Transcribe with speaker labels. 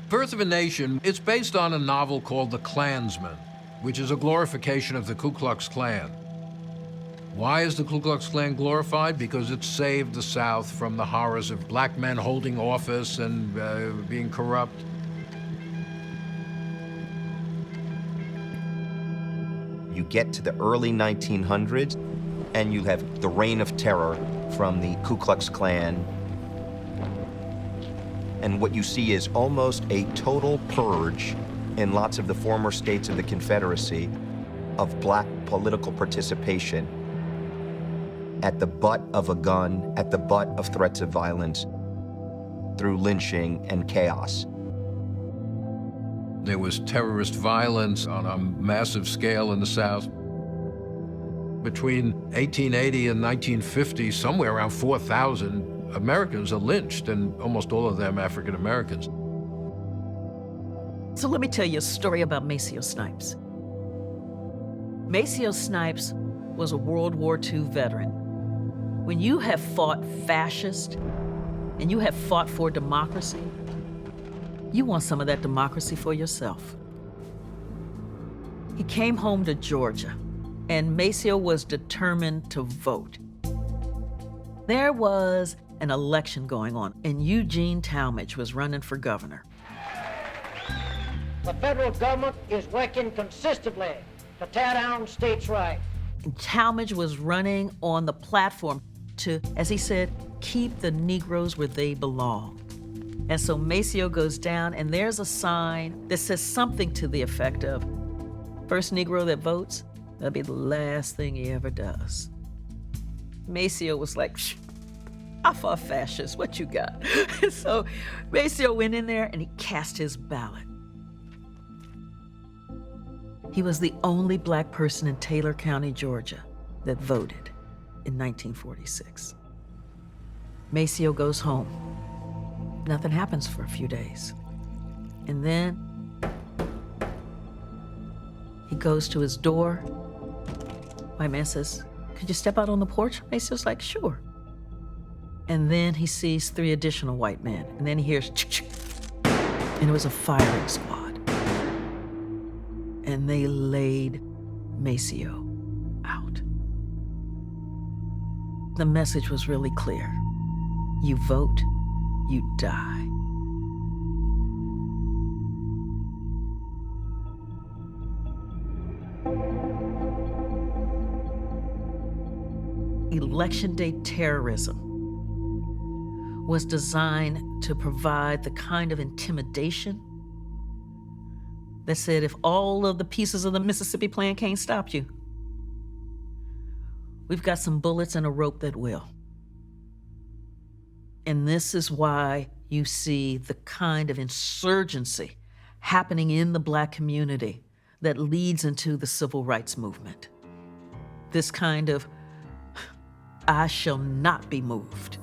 Speaker 1: Birth of a Nation, it's based on a novel called The Klansman, which is a glorification of the Ku Klux Klan. Why is the Ku Klux Klan glorified? Because it saved the South from the horrors of black men holding office and being corrupt.
Speaker 2: You get to the early 1900s, and you have the reign of terror from the Ku Klux Klan. And what you see is almost a total purge in lots of the former states of the Confederacy of black political participation at the butt of a gun, at the butt of threats of violence, through lynching and chaos.
Speaker 1: There was terrorist violence on a massive scale in the South. Between 1880 and 1950, somewhere around 4,000 Americans are lynched, and almost all of them African Americans.
Speaker 3: So let me tell you a story about Maceo Snipes. Maceo Snipes was a World War II veteran. When you have fought fascist and you have fought for democracy, you want some of that democracy for yourself. He came home to Georgia, and Maceo was determined to vote. There was an election going on, and Eugene Talmadge was running for governor.
Speaker 4: The federal government is working consistently to tear down states' rights.
Speaker 3: And Talmadge was running on the platform to, as he said, keep the Negroes where they belong. And so Maceo goes down, and there's a sign that says something to the effect of, first Negro that votes, that'll be the last thing he ever does. Maceo was like, shh, I fought fascists, what you got? So Maceo went in there and he cast his ballot. He was the only black person in Taylor County, Georgia, that voted in 1946. Maceo goes home. Nothing happens for a few days. And then he goes to his door. White man says, could you step out on the porch? Maceo's like, sure. And then he sees 3 additional white men. And then he hears, ch-ch, and it was a firing squad. And they laid Maceo out. The message was really clear. You vote, you die. Election day terrorism was designed to provide the kind of intimidation that said, if all of the pieces of the Mississippi plan can't stop you, we've got some bullets and a rope that will. And this is why you see the kind of insurgency happening in the black community that leads into the civil rights movement. This kind of, I shall not be moved.